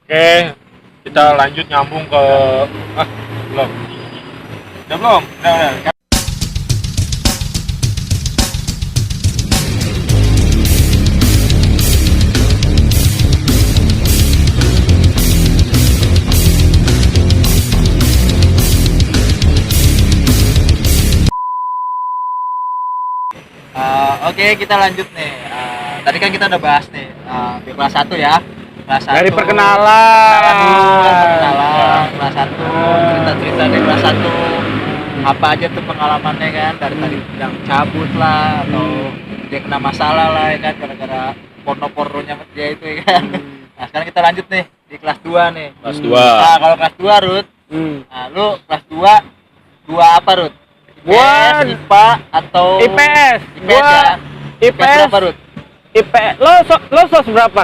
Oke, kita lanjut nyambung ke belum. Udah belum? Udah. Oke, kita lanjut nih. Tadi kan kita udah bahas nih di kelas 1 ya. Kelas 1. Dari perkenalan. Perkenalan, kelas 1, cerita-cerita di kelas 1. Apa aja tuh pengalamannya kan, dari tadi yang cabut lah atau dia kena masalah lah ya kan gara-gara porno-pornonya dia itu ya kan. Nah, sekarang kita lanjut nih di kelas 2 nih. Kelas 2. Nah, kalau kelas 2 Rut. Nah, lu kelas 2 apa Rut? Gua IPA atau IPS. IPS ya? IPS berapa Rut? IPS. Lo sos berapa?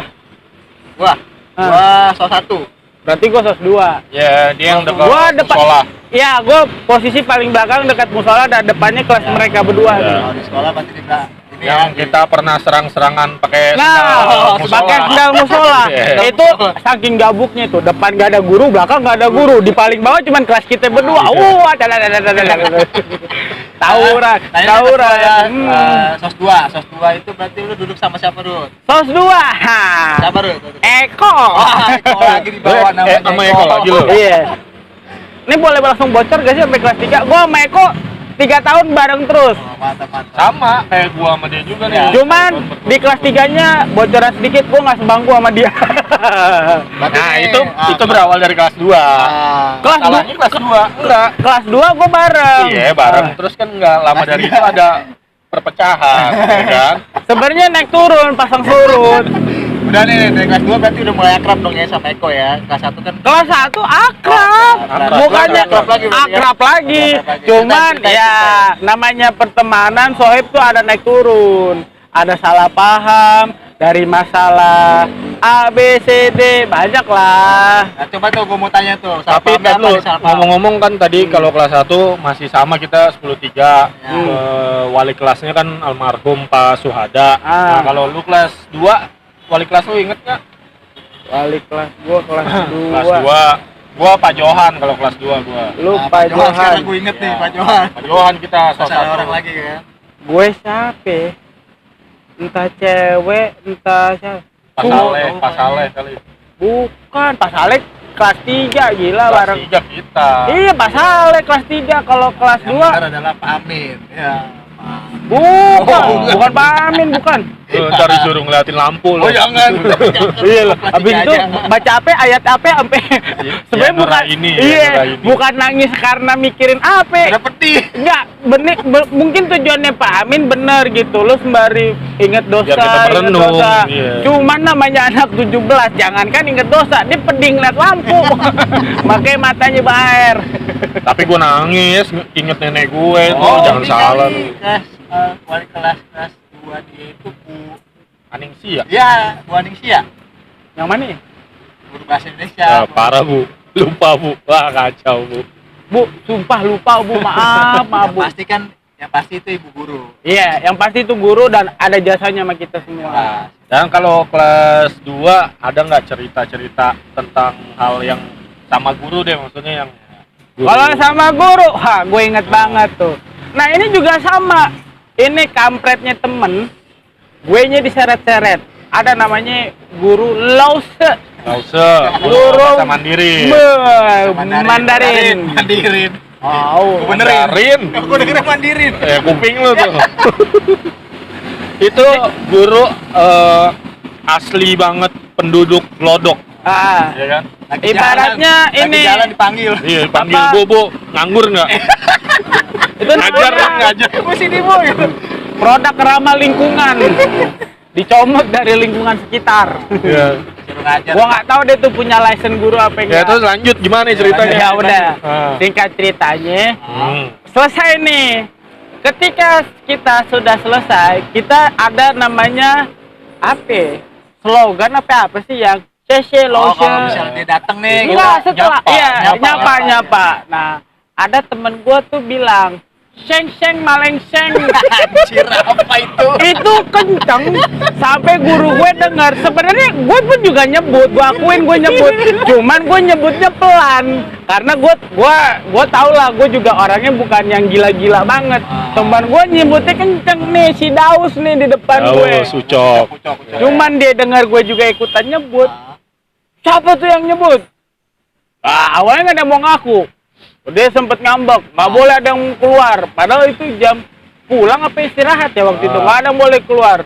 Gua sos 1. Berarti gua sos 2. Ya, dia yang dekat Gua depan. sekolah. Ya, gua posisi paling belakang dekat musola dan depannya kelas mereka berdua Ya. nih. Kalau di sekolah berarti di belakang. Ini Yang ya, kita pernah serang-serangan pakai Nah, musola. pakai sendal musola. Iya. Itu saking gabuknya tuh, depan gak ada guru, belakang gak ada guru. Di paling bawah cuman kelas kita berdua. Tawuran, tawuran. sos 2 itu berarti lu duduk sama siapa Rut? Sos 2. Siapa Rut? Eko. Eko lagi di bawah namanya sama Eko lagi lu. Iya. Ini boleh langsung bocor gak sih sampai kelas 3? Gua sama Eko 3 tahun bareng terus. Mantap. Sama kayak gua sama dia juga nih. Cuman di kelas 3-nya bocoran sedikit, gua nggak sebangku sama dia. Nah, itu berawal dari kelas 2. Kelas Salahnya kelas 2. Enggak. Kelas 2 gua bareng. Iya, bareng. Terus kan enggak lama dari itu ada perpecahan, ya kan? Sebenarnya naik turun, pasang surut. Udah nih, dari kelas 2 berarti udah mulai akrab dong ya sama Eko ya. Kelas 1 kan Kelas 1 akrab. Akrab. Bukannya Akrab lagi berarti ya? akrab lagi. Cuman Ceritain. ya namanya pertemanan sohib tuh ada naik turun. Ada salah paham dari masalah A, B, C, D, banyak lah. Nah, coba tuh gue mau tanya tuh. Tapi kan lu ngomong-ngomong kan tadi kalau kelas 1 masih sama kita 10-3. Wali kelasnya kan almarhum Pak Suhada. Nah, kalau lu kelas 2, wali kelas lu inget nggak? Wali kelas gua kelas 2. Kelas 2. Gua Pak Johan kalau kelas 2 gua. Lu Nah, Pak Johan. Sekarang gue inget nih Pak Johan. Pak Johan kita sos Ada 1. orang lagi ya. Gue siapa? Entah cewek, entah siapa. Pak Saleh kali. Bukan, Pak Saleh kelas 3 gila Kelas bareng. 3 kita. Iya, Pak Saleh kelas 3, kalau kelas Yang 2 benar adalah Pak Amin. Ya. bukan Pak Amin, bukan. Lu ntar disuruh ngeliatin lampu lu. Oh jangan. Iya loh. Habis itu baca apa ayat apa sampai sebenarnya bukan Nuraini, iya, Nuraini. bukan nangis karena mikirin apa. Ada pedih. Enggak, mungkin tujuannya Pak Amin bener gitu. Lu sembari inget dosa, Biar kita inget merenung, dosa. iya. Cuman namanya anak 17, jangankan inget dosa, dia pedih ngeliat lampu. Makanya matanya baer. Tapi gua nangis inget nenek gue itu, Oh, jangan ini salah kali lu. wali kelas 2 dia itu Bu Aningsi ya? ya, Bu Aningsi ya? Yang mana nih? Guru bahasa Indonesia. Ya, parah Bu. Lupa Bu. Wah, kacau Bu. Bu, sumpah lupa Bu, maaf, maaf Bu. Yang pasti itu ibu guru. Iya, yang pasti itu guru dan ada jasanya sama kita semua. Nah, Dan kalau kelas 2 ada nggak cerita-cerita tentang hal yang sama guru deh, maksudnya yang guru. Kalau sama guru, gue inget banget tuh. Nah ini juga sama. Ini kampretnya temen, gue nya diseret-seret. Ada namanya guru Lause. Nggak usah. Guru Bahasa Mandiri. Mandarin. Mandirin. Oh, Gue benerin. Mandarin. Gue dengerin Mandirin. Kuping lu tuh. Itu guru asli banget penduduk Glodok, ya kan? Ibaratnya Lagi ini. jalan dipanggil. Iya, panggil Apa? Bu, nganggur nggak? Itu Ngajar namanya kan, ngajar. Gue sini Bu gitu. produk ramah lingkungan. Dicomot dari lingkungan sekitar. Iya. Suruh ngajar. Gua nggak tahu dia tuh punya license guru apa Ya enggak. terus lanjut gimana nih ceritanya? Ya udah. Ah. Singkat ceritanya, Hmm. selesai nih. Ketika kita sudah selesai, kita ada namanya apa? Slogan apa sih yang CC Oh, lotion. kalau misalnya dia datang nih, Enggak, kita setelah nyapa, iya, nyapa. nyapa. Nah, ada temen gua tuh bilang, seng malengseng. Anjir, apa itu? Itu kenceng sampai guru gue dengar. Sebenarnya gue pun juga nyebut, gue akuin gue nyebut, cuman gue nyebutnya pelan karena gue tau lah, gue juga orangnya bukan yang gila-gila banget. Teman gue nyebutnya kenceng nih, si Daus nih di depan gue. Ucok. Cuman dia dengar gue juga ikutan nyebut. Siapa tuh yang nyebut? Awalnya nggak ada mau ngaku. Dia sempet ngambek, nggak boleh ada yang keluar. Padahal itu jam pulang apa istirahat ya waktu itu, nggak ada yang boleh keluar.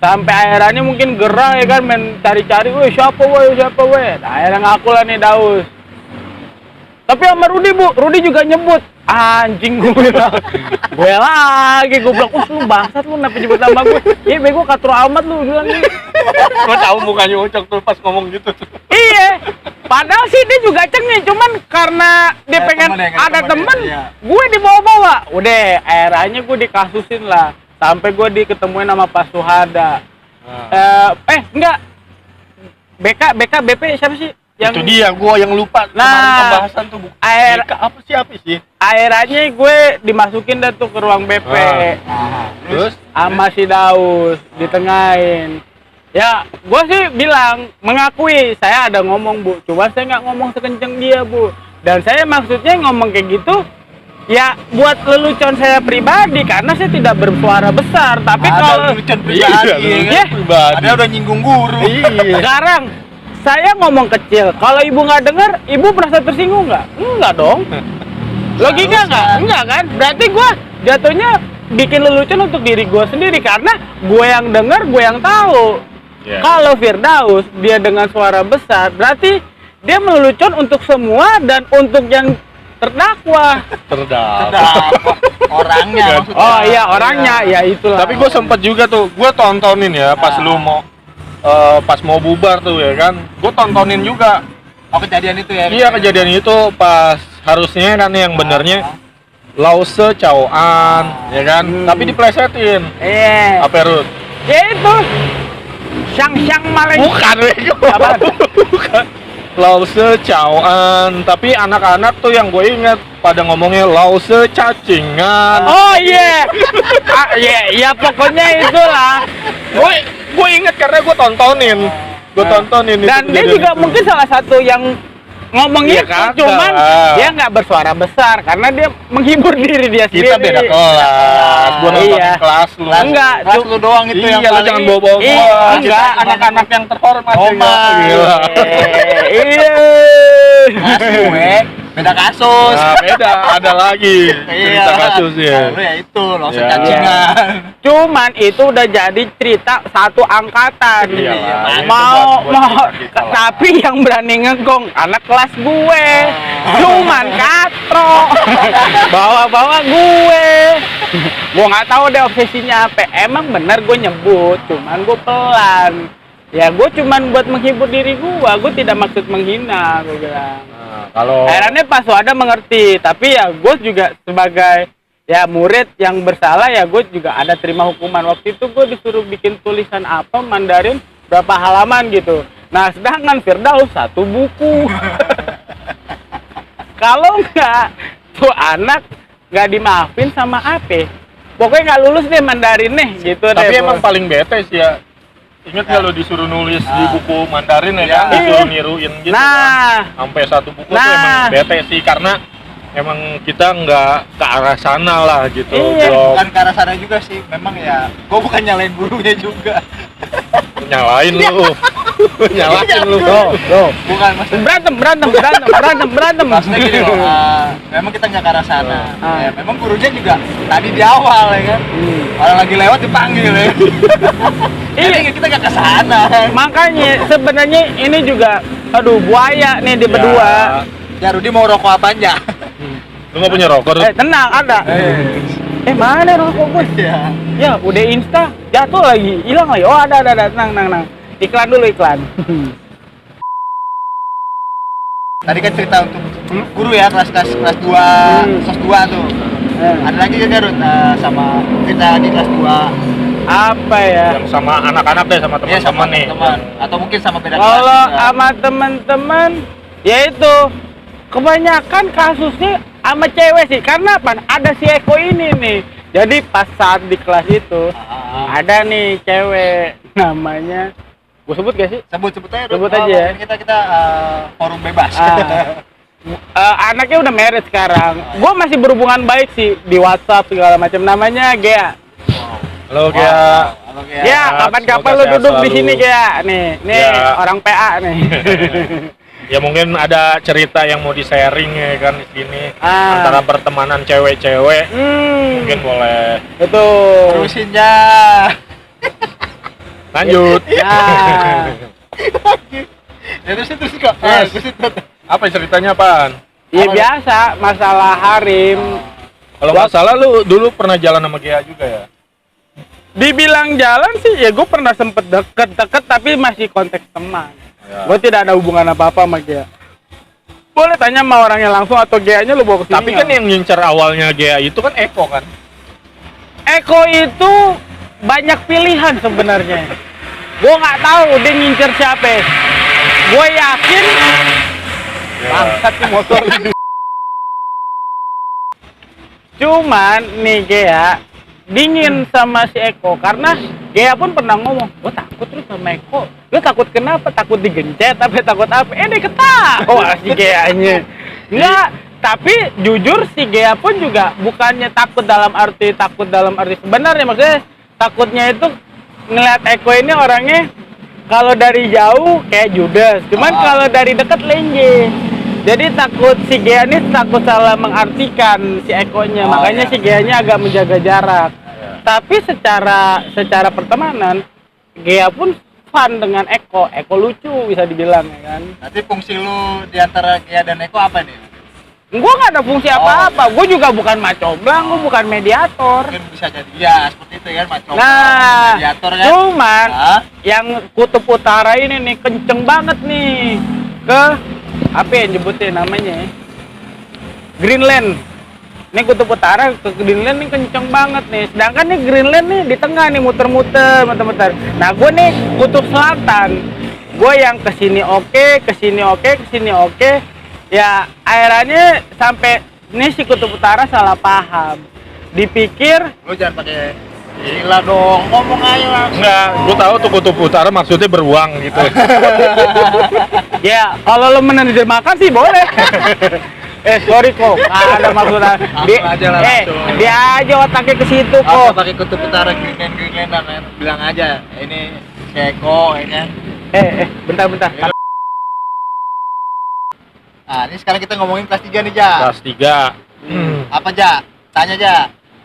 Sampai akhirnya mungkin gerah ya kan, main cari-cari, woi siapa woi. Nah, akhirnya ngaku lah nih Daus. Tapi sama Rudi juga nyebut. Anjing gue bilang. Gue lagi, gue bilang, lu bangsat lu kenapa nyebut nama gue? Iya bego katro amat lu bilang nih. Gue tahu mukanya Ucok tuh pas ngomong gitu. Iya. Padahal sih dia juga cengeng, cuman karena dia pengen ada temen, gue dibawa-bawa. Udah, akhirnya gue dikasusin lah. Sampai gue diketemuin sama Pak Suhada. Enggak. BP siapa sih? Itu dia, gue yang lupa. Kemarin pembahasan tuh apa sih? Akhirnya gue dimasukin dah tuh ke ruang BP. Terus? Sama si Daus, ditengahin. Ya, gue sih bilang, mengakui saya ada ngomong Bu, cuma saya nggak ngomong sekenceng dia Bu. Dan saya maksudnya ngomong kayak gitu, ya buat lelucon saya pribadi, karena saya tidak bersuara besar. Tapi kalau lelucon pribadi, ya, ada udah nyinggung guru. Sekarang saya ngomong kecil, kalau ibu nggak dengar, ibu merasa tersinggung nggak? Enggak dong. Logika nggak? Enggak kan? Berarti gue jatuhnya bikin lelucon untuk diri gue sendiri, karena gue yang dengar, gue yang tahu. Yeah. Kalau Firdaus dia dengan suara besar, berarti dia melelucon untuk semua dan untuk yang terdakwa. Orangnya. Oh iya orangnya, ya itulah. Tapi gue sempet juga tuh, gue tontonin ya pas lu mau pas mau bubar tuh ya kan, gue tontonin juga. Oh kejadian itu ya? Iya kejadian itu pas harusnya kan yang benernya lause caoan ya kan, tapi diplesetin. Iya. Apa Rut? Ya itu. Syang maleng. Bukan, bukan. Lause caoan, tapi anak-anak tuh yang gue inget pada ngomongnya lause cacingan. Oh iya. Ya pokoknya itulah. Gue inget karena gue tontonin. Dan dia juga itu. mungkin salah satu yang ngomongnya iya, cuman dia nggak bersuara besar karena dia menghibur diri dia sendiri. Kita beda kelas, gua nontonin kelas lu. Enggak, kelas lu doang itu yang lu jangan bawa-bawa gua. Enggak, anak-anak yang terhormat juga. Gila. Iya. Mas gue beda kasus. Nah, beda, ada lagi cerita kasusnya. Lu ya itu, langsung Ya. cacingan. Cuman itu udah jadi cerita satu angkatan. Iyalah, mau kita lah. tapi yang berani ngegong anak kelas gue. Cuman katro. Bawa-bawa gue. Gue nggak tahu deh obsesinya apa. Emang bener gue nyebut, cuman gue pelan. Ya gue cuman buat menghibur diri gue tidak maksud menghina, gue bilang. Nah, kalau Akhirnya Pak Suhada mengerti, tapi ya gue juga sebagai ya murid yang bersalah ya gue juga ada terima hukuman. Waktu itu gue disuruh bikin tulisan apa Mandarin berapa halaman gitu. Nah sedangkan Firdaus 1 buku. Kalau enggak tuh anak nggak dimaafin sama apa? Pokoknya nggak lulus deh Mandarin nih gitu. tapi deh, emang paling bete sih ya. Ingat nggak lo disuruh nulis di buku Mandarin ya kan, disuruh niruin gitu kan. Sampai 1 buku tuh emang bete sih karena emang kita nggak ke arah sana lah gitu. Bukan ke arah sana juga sih, memang ya gue bukan nyalain gurunya juga. Nyalain lu. Nyalain lu. Bukan maksudnya berantem. maksudnya gini loh, memang kita nggak ke arah sana. Ya, memang gurunya juga tadi di awal ya kan, orang lagi lewat dipanggil ya. Jadi kita nggak ke sana. Makanya sebenarnya ini juga aduh buaya nih di berdua. Ya Rudi mau rokok apa aja? Lu nggak punya rokok? Tenang ada. Mana rokok gue? Ya udah insta jatuh lagi, hilang lagi. Oh ada tenang. Iklan dulu iklan. Tadi kan cerita untuk guru ya kelas 2 tuh. Ada lagi kan Rud sama kita di kelas 2. Apa ya? Yang sama anak-anak deh, sama teman-teman nih. Teman atau mungkin sama beda kelas. Kalau sama teman-teman ya itu kebanyakan kasusnya sama cewek sih. Karena apa? Ada si Eko ini nih. Jadi pas saat di kelas itu ada nih cewek namanya, gue sebut gak sih? Sebut aja. Sebut aja ya. Kita forum bebas. Anaknya udah married sekarang. Gue masih berhubungan baik sih di WhatsApp segala macam. Namanya Gea. Halo Gea. Halo Gea, kapan-kapan lu semoga duduk sehat di sini selalu. Gea. Nih Ya. orang PA nih. Ya mungkin ada cerita yang mau di-sharing ya kan di sini antara pertemanan cewek-cewek. Mungkin boleh Itu. Terusin ya. lanjut. Nah, Terus kok. Yes. Apa ceritanya, Pan? ya biasa masalah harim. Kalau nggak salah lu dulu pernah jalan sama Gea juga ya? Dibilang jalan sih ya gue pernah sempet deket tapi masih konteks teman. Ya. Gue tidak ada hubungan apa-apa sama Gea. Boleh tanya sama orangnya langsung atau Gea-nya lu bawa ke sini. Tapi kan yang ngincer awalnya Gea itu kan Eko kan? Eko itu banyak pilihan sebenarnya. Gue nggak tahu dia ngincer siapa. Gue yakin bangsat nih motor. Cuman nih Gea dingin sama si Eko karena Gea pun pernah ngomong, gue takut lu sama Eko. Lu takut kenapa? Takut digencet, tapi takut apa? Dia ketawa si Gea-nya. Enggak, tapi jujur si Gea pun juga bukannya takut dalam arti sebenarnya, maksudnya takutnya itu ngeliat Eko ini orangnya kalau dari jauh kayak Judas, cuman kalau dari dekat lenje. Jadi takut si Gea ini takut salah mengartikan si Eko-nya, makanya si Gea-nya agak menjaga jarak. Tapi secara pertemanan Gea pun fun dengan Eko lucu bisa dibilang ya kan. Nanti fungsi lu di antara Gea dan Eko apa nih? Gua nggak ada fungsi apa-apa, gua juga bukan macoblang, gua bukan mediator. Mungkin bisa jadi ya seperti itu kan, macam Nah, mediator kan. cuman Hah? yang kutub utara ini nih kenceng banget nih ke apa yang nyebutin namanya? Greenland. Ini kutub utara ke Greenland nih kenceng banget nih. Sedangkan nih Greenland nih di tengah nih muter-muter. Nah, gue nih kutub selatan. Gue yang kesini oke, kesini oke. Ya akhirnya sampai ini si kutub utara salah paham. Dipikir Lu jangan pakai gila dong, ngomong aja langsung. Enggak, gua tahu tuh kutub utara maksudnya beruang gitu. ya kalau lo menerjemahkan sih boleh. Sorry kok, nggak ada maksudnya. Langsung aja lah, langsung. Dia aja otaknya ke situ Apa kok. pakai kutub utara Greenland kan? Bilang aja, ini si Eko ya kan. Bentar. Nah, ini sekarang kita ngomongin kelas 3 nih, Ja. Kelas 3. Apa, Ja? Tanya, Ja.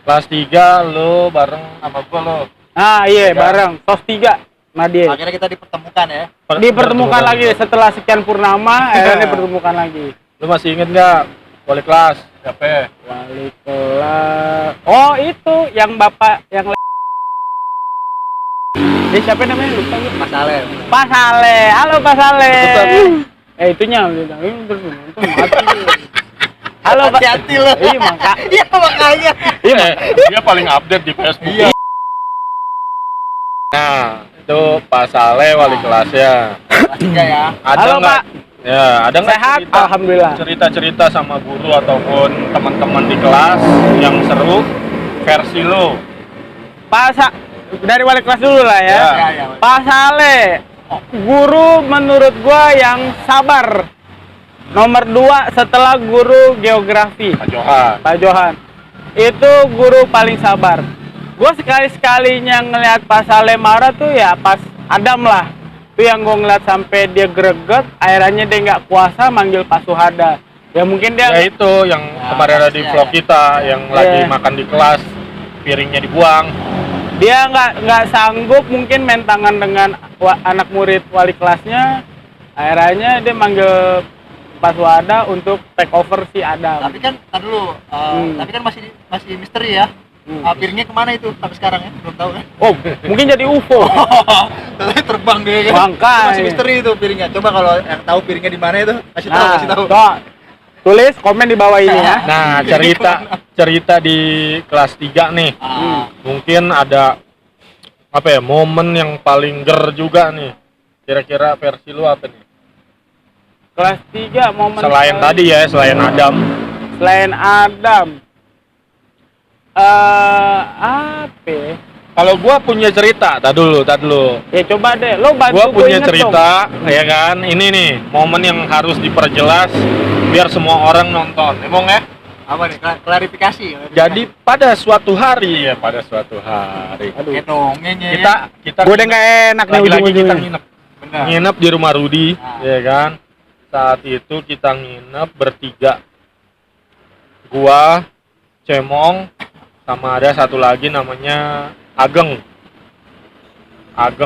Kelas 3 lu bareng sama gua lo. Ah iya, bareng sos 3 sama dia. Akhirnya kita dipertemukan ya. Dipertemukan lagi setelah sekian purnama, akhirnya dipertemukan lagi. Lu masih inget nggak wali kelas siapa? Wali kelas. Oh, itu yang Bapak yang dia siapa namanya? Lupa gue. Mas Ale. Pak Sale. Halo Pak Sale. Betul. Itunya bilang ini beruntung mati. Halo Pak. Hati-hati lo. Iya, Mangka. Iya, makanya. Dia paling update di Facebook. Iya. Nah, itu Pak Saleh wali kelasnya. Kelas 3 ya. Ada Halo, nggak? Pak. Ya, ada nggak Sehat? cerita, Alhamdulillah. cerita-cerita sama guru ataupun teman-teman di kelas yang seru versi lo? Dari wali kelas dulu lah ya. Ya. Pak Sale, guru menurut gua yang sabar. Nomor 2 setelah guru geografi, Pak Johan. Pak Johan. Itu guru paling sabar. Gua sekali-sekalinya ngelihat Pak Sale marah tuh ya pas Adam lah. Itu yang gua ngeliat sampai dia greget, akhirnya dia nggak kuasa manggil Pak Suhada. Ya mungkin dia Ya itu yang kemarin ada di vlog kita yang lagi makan di kelas, piringnya dibuang. dia nggak sanggup mungkin main tangan dengan anak murid wali kelasnya, akhirnya dia manggil Pak Suhada untuk take over si Adam. Tapi kan tar dulu, tapi kan masih misteri ya. Piringnya kemana itu sampai sekarang ya? Belum tahu kan? Oh, mungkin jadi UFO. Tapi terbang dia kan. Makanya. Itu masih misteri itu piringnya. Coba kalau yang tahu piringnya di mana itu, kasih tahu. Toh, tulis komen di bawah ini ya. Nah, cerita di kelas 3 nih. Mungkin ada apa ya, momen yang paling ger juga nih. Kira-kira versi lu apa nih? Kelas 3 momen Selain tadi ya, selain Adam. Selain Adam. Apa ya? Kalau gua punya cerita, tak dulu. Ya coba deh, lo bantu Gua gue punya inget cerita, ya kan. Ini nih momen yang harus diperjelas biar semua orang nonton. Emang ya? Apa nih? Klarifikasi. Jadi pada suatu hari. Aduh. Kita Kita Gue udah nggak enak nih lagi-lagi kita ujung-ujungnya. nginep. benar. Nginep di rumah Rudi, Nah. ya kan. Saat itu kita nginep bertiga. Gua, Cemong, sama ada satu lagi namanya Ageng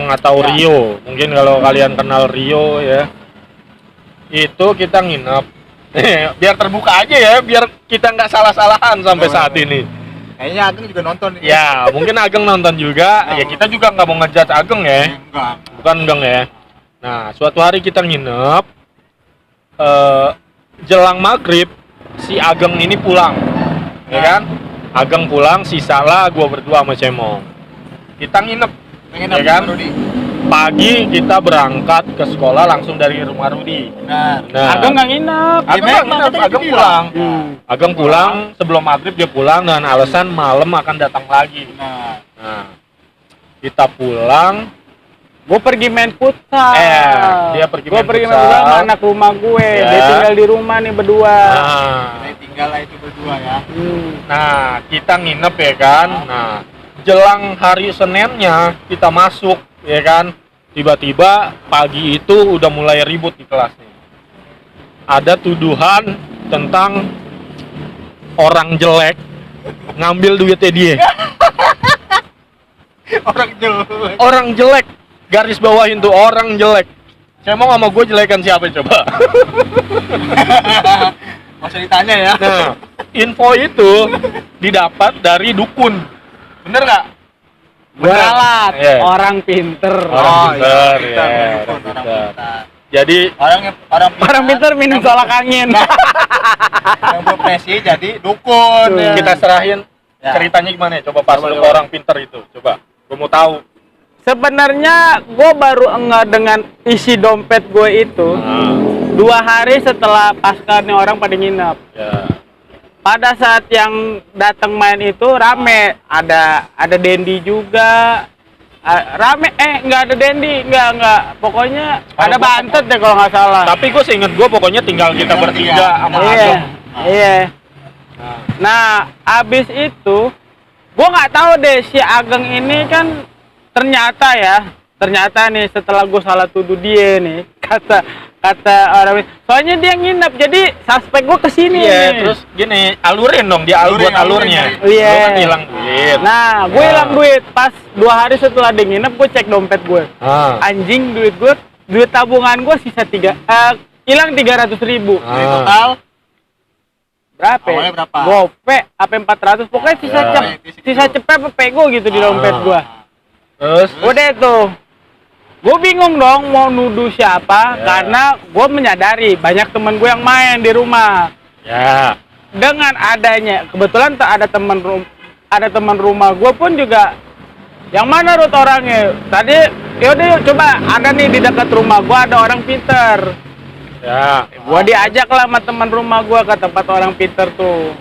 atau Ya. Rio, mungkin kalau kalian kenal Rio ya. Itu kita nginep. Biar terbuka aja ya, biar kita nggak salah-salahan sampai saat ini. Kayaknya Ageng juga nonton nih. Ya, mungkin Ageng nonton juga. Ya kita juga nggak mau ngejudge Ageng ya, Enggak. bukan Ageng ya. Nah, suatu hari kita nginep, jelang maghrib si Ageng ini pulang, ya kan? Ageng pulang, sisalah gua berdua sama Cemong. Kita nginep. Pengen Ya kan? Pagi kita berangkat ke sekolah langsung dari rumah Rudi. Benar. Nah, Ageng nggak nginep. Ageng Memang nginep, katanya Ageng gitu pulang. Hmm. Ageng pulang sebelum maghrib dia pulang dengan alasan malam akan datang lagi. Benar. Nah, kita pulang. Gue pergi main futsal. Dia pergi Gue main pergi main futsal. futsal sama anak rumah gue. Ya. Dia tinggal di rumah nih berdua. Nah, Kita tinggal lah itu berdua ya. nah, kita nginep ya kan. Nah, jelang hari Seninnya kita masuk ya kan. Tiba-tiba pagi itu udah mulai ribut di kelasnya. Ada tuduhan tentang orang jelek ngambil duitnya dia. Orang jelek. Orang jelek, garis bawahin tuh orang jelek. Saya mau sama gue jelekan siapa coba? Nggak usah ditanya ya. Nah, info itu didapat dari dukun. Bener nggak? Gue ralat. Iya. Orang pinter. Orang pintar, iya, ya, orang orang pintar. pintar. Jadi Orang pinter minum solak angin. yang profesi jadi dukun. Tuh. Ya. kita serahin Ya. ceritanya gimana ya? Coba pas Coba, lu ke coba. orang pintar itu. Coba, gue mau tahu. Sebenarnya gue baru enggak dengan isi dompet gue itu Nah, 2 hari setelah pasca nih orang pada nginep. ya. Pada saat yang datang main itu rame, ada Dendi juga, rame, nggak ada Dendi, nggak, pokoknya ada Bantet deh kalau nggak salah. Tapi gue seinget gue pokoknya tinggal kita Tinggal bertiga sama Iya, Ageng. iya. Nah, Nah, abis itu, gue nggak tahu deh si Ageng ini kan ternyata nih setelah gue salah tuduh dia nih, kata orang, soalnya dia nginep, jadi suspek gue kesini iya, nih. terus gini, alurin dong dia buat alurnya. Iya. Lu kan hilang duit. Nah, gue Ya. hilang duit pas 2 hari setelah dia nginep, gue cek dompet gue. Ah. Anjing, duit tabungan gue sisa hilang 300.000. Ah. Jadi total Berapa? ya? Awalnya berapa? Gope, apa 400? Pokoknya sisa Ya. sisa cepet apa pego gitu di dompet Ah. gue. Terus Udah tuh. Gue bingung dong mau nuduh siapa Ya. karena gue menyadari banyak temen gue yang main di rumah. ya. Dengan adanya kebetulan ada teman rumah gue pun juga yang mana Rut orangnya tadi yaudah yuk coba ada nih di dekat rumah gue ada orang pinter, Ya. gue diajak lah sama teman rumah gue ke tempat orang pinter tuh,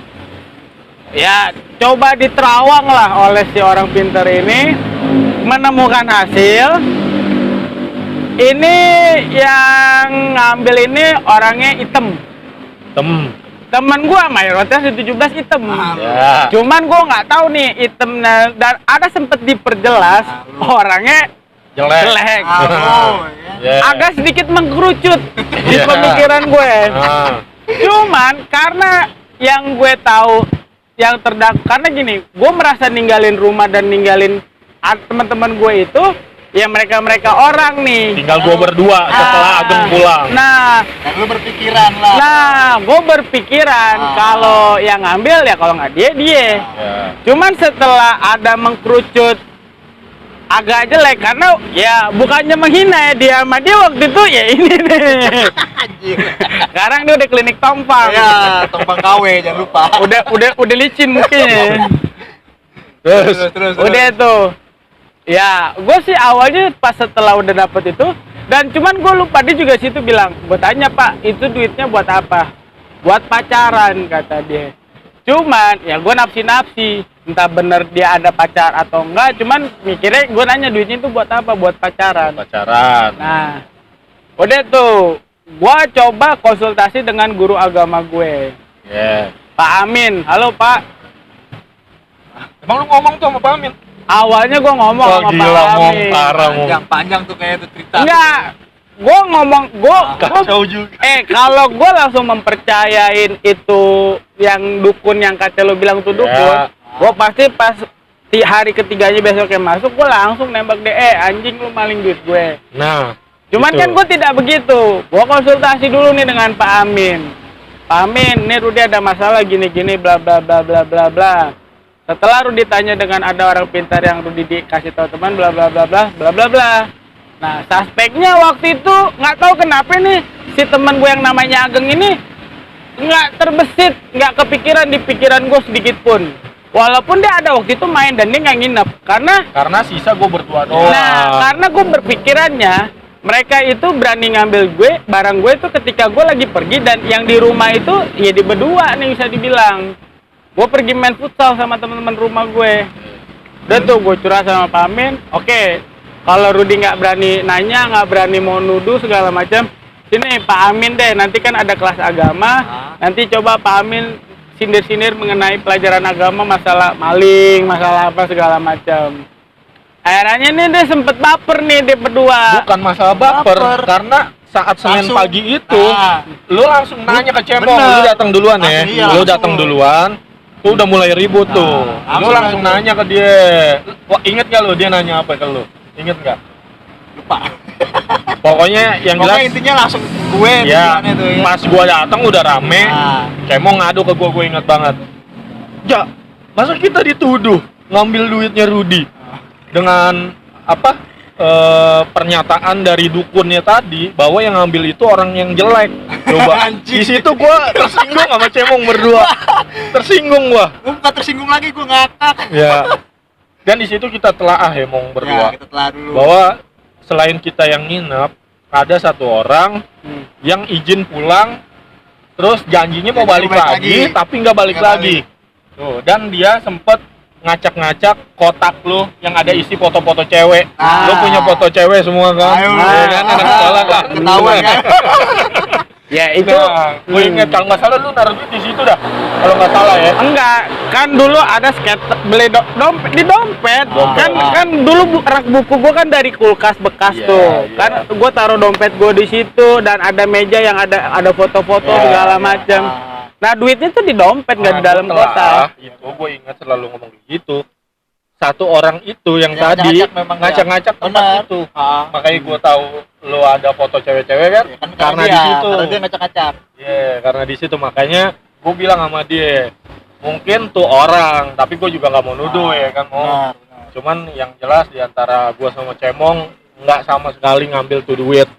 ya coba diterawang lah oleh si orang pinter ini, menemukan hasil ini yang ngambil ini orangnya hitam. Temen gua mayoritas di 17 hitam. Ya. Cuman gua nggak tahu nih hitamnya, dan ada sempet diperjelas orangnya jelek. Ya. Agak sedikit mengkerucut di Ya. pemikiran gue. Ah. Cuman karena yang gue tahu yang karena gini, gue merasa ninggalin rumah dan ninggalin teman-teman gue itu ya mereka orang nih. Tinggal gua berdua setelah Ageng pulang. Nah, Dan lu berpikiran lah. gue berpikiran kalau yang ngambil ya kalau nggak dia. Ya. Cuman setelah ada mengkerucut agak jelek karena ya bukannya menghina ya dia sama dia waktu itu ya ini nih. Anjir. Sekarang dia udah klinik tompang. Ya, tompang KW jangan lupa. Udah licin mungkin. Terus. Udah tuh. Ya, gue sih awalnya pas setelah udah dapet itu, dan cuman gue lupa dia juga situ bilang, gue tanya Pak, itu duitnya buat apa? buat pacaran kata dia. Cuman ya gue nafsi entah bener dia ada pacar atau enggak, cuman mikirnya gue nanya duitnya itu buat apa, buat pacaran. Nah udah tuh gue coba konsultasi dengan guru agama gue, Pak Amin. Halo Pak. Emang lu ngomong tuh sama Pak Amin? Awalnya gue ngomong sama Pak Amin. Panjang tuh kayak itu cerita. Enggak, gue ngomong, kacau juga. Kalau gue langsung mempercayain itu yang dukun yang kata lo bilang tuh dukun, gue pasti pas di hari ketiganya besoknya masuk, gue langsung nembak dia, anjing lu maling duit gue. Nah, cuman gitu. kan gue tidak begitu, gue konsultasi dulu nih dengan Pak Amin. Pak Amin, nih Rudy ada masalah gini-gini, bla bla bla bla bla bla. Setelah Rudy tanya dengan ada orang pintar yang Rudy dikasih tahu teman, bla bla bla bla bla bla bla. Nah, suspeknya waktu itu nggak tahu kenapa nih si teman gue yang namanya Ageng ini nggak terbesit, nggak kepikiran di pikiran gue sedikit pun. Walaupun dia ada waktu itu main dan dia nggak nginep karena sisa gue berdua doang. Nah, karena gue berpikirannya mereka itu berani ngambil barang gue itu ketika gue lagi pergi, dan yang di rumah itu ya di berdua nih bisa dibilang. Gue pergi main futsal sama teman-teman rumah gue. Udah tuh gue curhat sama Pak Amin. Oke, kalau Rudy nggak berani nanya, nggak berani mau nuduh segala macam, sini Pak Amin deh. Nanti kan ada kelas agama. Nanti coba Pak Amin sindir-sindir mengenai pelajaran agama, masalah maling, masalah apa segala macam. Akhirnya nih dia sempet baper nih dia berdua. Bukan masalah baper. Karena saat Senin pagi itu, lu langsung nanya ke Cemong, lu datang duluan ya. Lu datang duluan. Tuh udah mulai ribut tuh. Lu langsung nanya ke dia. Wah, inget gak lu dia nanya apa ke lu? Inget gak? Lupa. Pokoknya yang jelas intinya langsung gue ya, itu ya. pas gua datang udah rame. Cemong ngadu ke gua inget banget. Ja, masa kita dituduh ngambil duitnya Rudy dengan apa? Pernyataan dari dukunnya tadi bahwa yang ngambil itu orang yang jelek. Coba di situ gua tersinggung sama Cemong berdua. Tersinggung gua. Gue bukan tersinggung lagi, gue ngakak. Ya. Dan di situ kita telaah Mong berdua. Ya, kita telah dulu. Bahwa selain kita yang nginep, ada satu orang yang izin pulang, terus janjinya mau balik lagi, tapi nggak balik lagi. Tuh, dan dia sempet ngacak-ngacak kotak lu yang ada isi foto-foto cewek. Lu punya foto cewek semua kan? Ayo, kan anak sekolah kan? Ketahuan kan? Ya itu gue inget kalau nggak salah lu naruh duit di situ dah. Kalau nggak salah ya. enggak, kan dulu ada beli dompet di dompet. Kan dulu rak buku gua kan dari kulkas bekas tuh. Kan gua taruh dompet gua di situ, dan ada meja yang ada foto-foto segala macam. Nah, duitnya tuh di dompet, nggak di dalam kotak. Itu gue ingat selalu ngomong gitu. Satu orang itu yang tadi ngacak-ngacak tempat itu. Makanya gue tahu lo ada foto cewek-cewek kan? Ya, kan karena di situ. Karena dia ngacak-ngacak. Iya, karena di situ makanya gue bilang sama dia, mungkin tuh orang, tapi gue juga nggak mau nuduh ya kan, mau. Cuman yang jelas di antara gue sama Cemong nggak sama sekali ngambil tuh duit.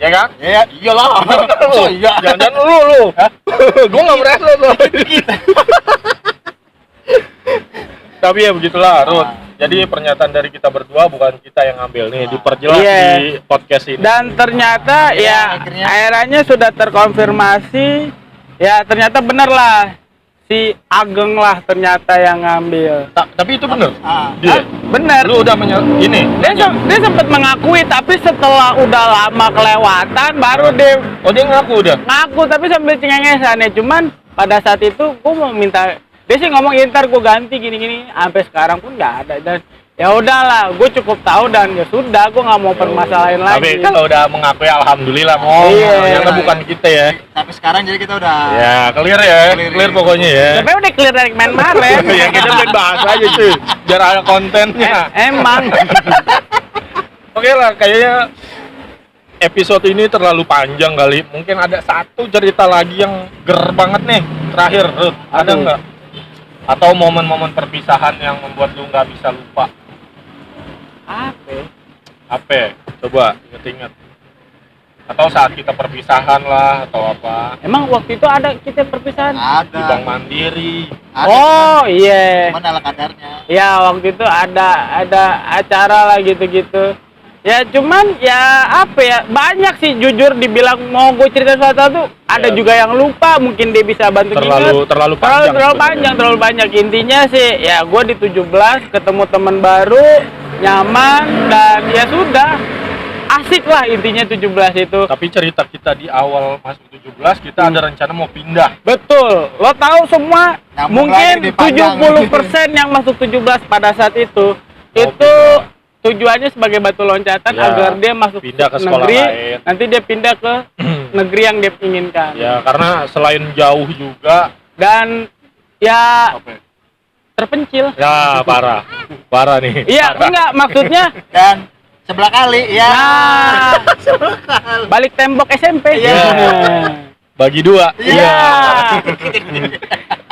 Ya kan? Ya, iyalah. Oh iya. Jangan lu. Gue nggak merasa tuh. Tapi ya begitulah, Ruth. Jadi pernyataan dari kita berdua bukan kita yang ngambil nih, diperjelas di podcast ini. Dan ternyata ya akhirnya sudah terkonfirmasi, ya ternyata bener lah si Ageng lah ternyata yang ngambil. Tapi itu bener? Dia? Bener. Lu udah ini? Dia sempat mengakui, tapi setelah udah lama kelewatan baru dia. Oh, dia ngaku udah? Ngaku tapi sambil cengengesan ya. Cuman pada saat itu gue mau minta, dia sih ngomong ntar gue ganti gini-gini, sampai sekarang pun nggak ada. Dan ya udahlah, gue cukup tahu dan ya sudah, gue nggak mau permasalahin lagi. Tapi kalau udah mengakui alhamdulillah, ternyata bukan kita ya. Tapi sekarang jadi kita udah clear ya, clear pokoknya ya. Tapi udah clear dari kemarin. Ya kita main bahas aja cuy, biar ada kontennya. Emang. Oke lah, kayaknya episode ini terlalu panjang kali. Mungkin ada satu cerita lagi yang ger banget nih terakhir, Ruth. Ada nggak? Atau momen-momen perpisahan yang membuat lu nggak bisa lupa? Apa? Coba inget-inget. Atau saat kita perpisahan lah, atau apa? Emang waktu itu ada kita perpisahan? Ada. Di Bank Mandiri. Oh iya. Cuman ala kadarnya. Ya waktu itu ada acara lah gitu-gitu. Ya cuman ya apa ya, banyak sih jujur dibilang mau gue cerita sesuatu tuh Ada Ya. juga yang lupa, mungkin dia bisa bantu terlalu panjang. terlalu banyak. Intinya sih ya gue di 17 ketemu teman baru, nyaman, dan ya sudah asik lah intinya 17 itu. Tapi cerita kita di awal masuk 17 kita ada rencana mau pindah. Betul, lo tahu semua Nyambung mungkin lagi di panjang. 70% yang masuk 17 pada saat itu tujuannya sebagai batu loncatan Ya, agar dia masuk pindah ke sekolah negeri, lain. nanti dia pindah ke negeri yang dia inginkan. Ya karena selain jauh juga Dan ya apa ya? terpencil. Ya parah nih. Iya, enggak maksudnya Dan sebelah kali ya. nah, balik tembok SMP. Iya. Bagi dua. Iya.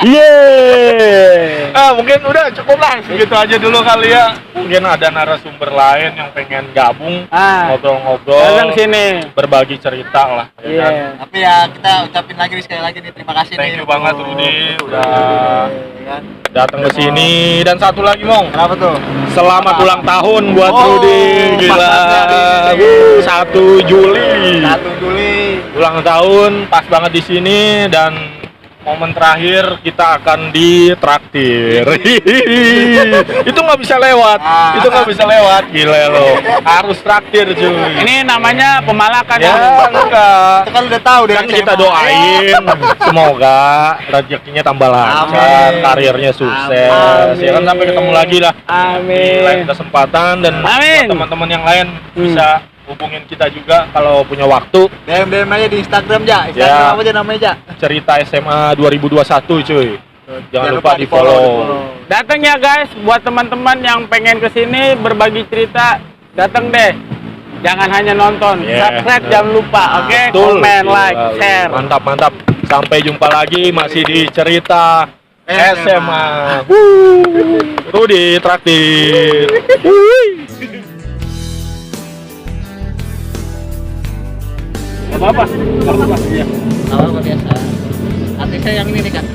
Iya. Mungkin udah cukup lah segitu aja dulu kali ya. Mungkin ada narasumber lain yang pengen gabung Datang ngobrol-ngobrol, sini. berbagi cerita lah. Ya Iya. kan? Tapi ya kita ucapin lagi nih, sekali lagi nih terima kasih Thank nih. you banget untuk- Rudi udah Kan? datang ke sini. Dan satu lagi Mong, Kenapa tuh? selamat Apa? ulang tahun buat Oh, Rudi. Gila. pas banget nih. 1 Juli. 1 Juli. Ulang tahun pas banget di sini dan momen terakhir kita akan ditraktir. Itu nggak bisa lewat. Ah. Itu nggak bisa lewat. Gila lo. Harus traktir cuy. Ini namanya pemalakan ya enggak. Itu kan udah tahu dari Kan kita SMA. doain semoga rezekinya tambah lancar, Amin. karirnya sukses. Amin. Ya kan sampai ketemu lagi lah di lain Amin. kesempatan dan Amin. buat teman-teman yang lain bisa hubungin kita juga kalau punya waktu. DM aja di Instagram Ja. Instagram Ya. apa aja namanya Ja? Cerita SMA 2021 cuy. Jangan lupa di follow. Datang ya guys, buat teman-teman yang pengen kesini berbagi cerita, datang deh. Jangan hanya nonton, Yeah. subscribe jangan lupa, oke? Betul. Komen, like, Gila, share. Mantap, mantap. Sampai jumpa lagi masih di cerita SMA. Rudi traktir. Apa? Iya. Apa biasa. Artisnya yang ini nih kan.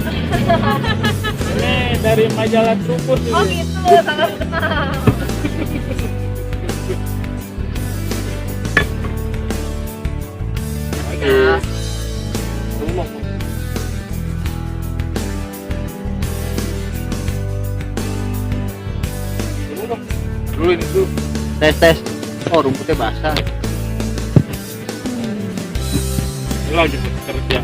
Ini dari majalah Truput. Oh gitu, sangat kenal. Ya. Dulu ini dulu. Tes. Oh, rumputnya basah. Lagi kerja.